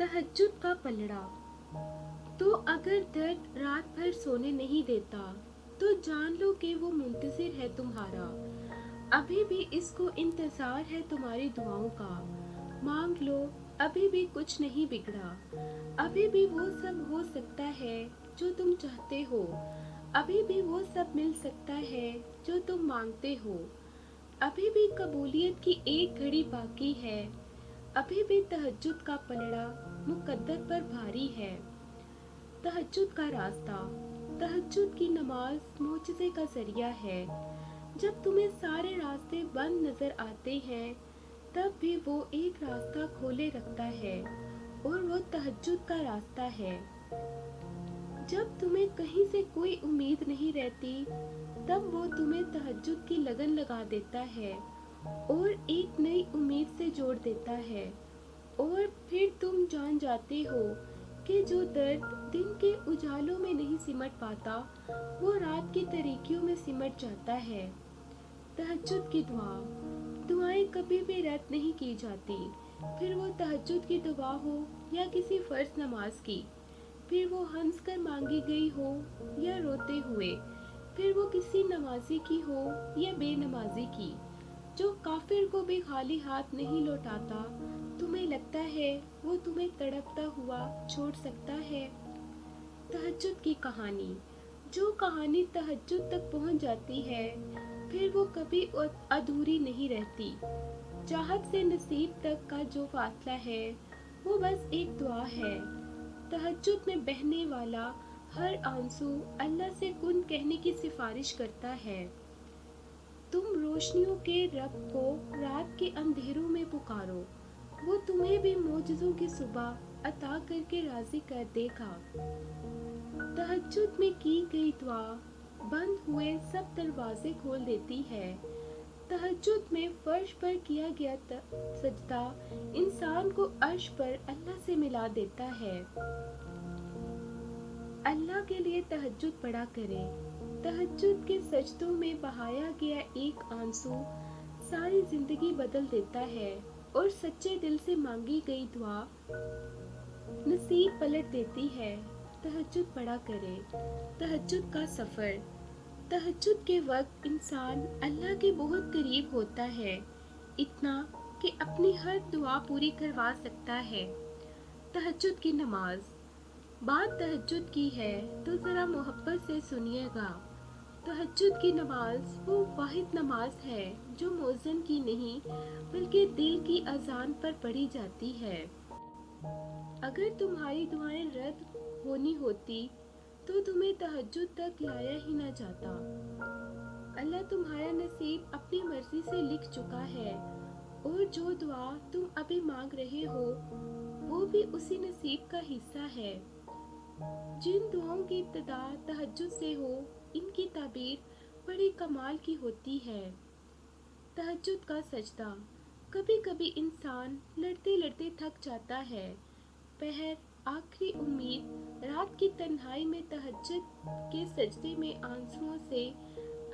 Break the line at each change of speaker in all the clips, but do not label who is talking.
तहज्जुद का पलड़ा। तो अगर दर्द रात भर सोने नहीं देता, तो जान लो कि वो मुंतज़िर है तुम्हारा। अभी भी इसको इंतज़ार है तुम्हारी दुआओं का। मांग लो, अभी भी कुछ नहीं बिगड़ा। अभी भी वो सब हो सकता है जो तुम चाहते हो। अभी भी वो सब मिल सकता है जो तुम मांगते हो। अभी भी कबूलियत की एक घड़ी बाकी है। अभी भी तहज्जुद का पलड़ा मुकद्दर पर भारी है। तहज्जुद का रास्ता। तहज्जुद की नमाज मोजज़े का ज़रिया है। जब तुम्हें सारे रास्ते बंद नज़र आते हैं, तब भी वो एक रास्ता खोले रखता है, और वो तहज्जुद का रास्ता है। जब तुम्हें कहीं से कोई उम्मीद नहीं रहती, तब वो तुम्हें तहज्जुद की लगन लगा देता है और एक नई उम्मीद से जोड़ देता है। और फिर तुम जान जाते हो कि जो दर्द दिन के उजालों में नहीं सिमट पाता, वो रात की तारीकियों में सिमट जाता है। तहज्जुद की दुआ। दुआएं कभी भी रद्द नहीं की जाती, फिर वो तहज्जुद की दुआ हो या किसी फ़र्ज नमाज की, फिर वो हंस कर मांगी गई हो या रोते हुए, फिर वो किसी नमाजी की हो या बेनमाजी की। जो काफिर को भी खाली हाथ नहीं लौटाता, तुम्हें लगता है वो तुम्हें तड़पता हुआ छोड़ सकता है? तहज्जुद की कहानी। जो कहानी तहज्जुद तक पहुंच जाती है, फिर वो कभी अधूरी नहीं रहती। चाहत से नसीब तक का जो फासला है, वो बस एक दुआ है। तहज्जुद में बहने वाला हर आंसू अल्लाह से कुन कहने की सिफारिश करता है। तुम रोशनियों के रब को रात के अंधेरों में पुकारो, वो तुम्हें भी मोजज़ों की सुबह अता करके राज़ी कर देगा। तहज्जुद में की गई दुआ बंद हुए सब दरवाजे खोल देती है। तहज्जुद में फर्श पर किया गया सजदा इंसान को अर्श पर अल्लाह से मिला देता है। अल्लाह के लिए तहज्जुद पढ़ा करें। तहज्जुद के सजदों में बहाया गया एक आंसू सारी जिंदगी बदल देता है, और सच्चे दिल से मांगी गई दुआ नसीब पलट देती है। तहज्जुद पढ़ा करें। तहज्जुद का सफ़र। तहज्जुद के वक्त इंसान अल्लाह के बहुत करीब होता है, इतना कि अपनी हर दुआ पूरी करवा सकता है। तहज्जुद की नमाज। बात तहज्जुद की है तो ज़रा मोहब्बत से सुनिएगा। तहज्जुद की नमाज वो वाहिद नमाज है जो मौज़न की नहीं, बल्कि दिल की अज़ान पर पढ़ी जाती है। अगर तुम्हारी दुआएं रद्द होनी होती, तो तुम्हें तहज्जुद तक लाया ही ना जाता। अल्लाह तुम्हारा नसीब अपनी मर्जी से लिख चुका है, और जो दुआ तुम अभी मांग रहे हो, वो भी उसी नसीब का हिस्सा है। जिन दुआओं की इब्तिदा तहज्जुद से हो, इनकी ताबीर बड़ी कमाल की होती है। तहज्जुद का सजदा। कभी कभी इंसान लड़ते लड़ते थक जाता है। पहर, आखिरी उम्मीद, रात की तन्हाई में तहज्जुद के सजदे में आंसुओं से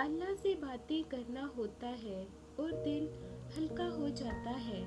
अल्लाह से बातें करना होता है, और दिल हल्का हो जाता है।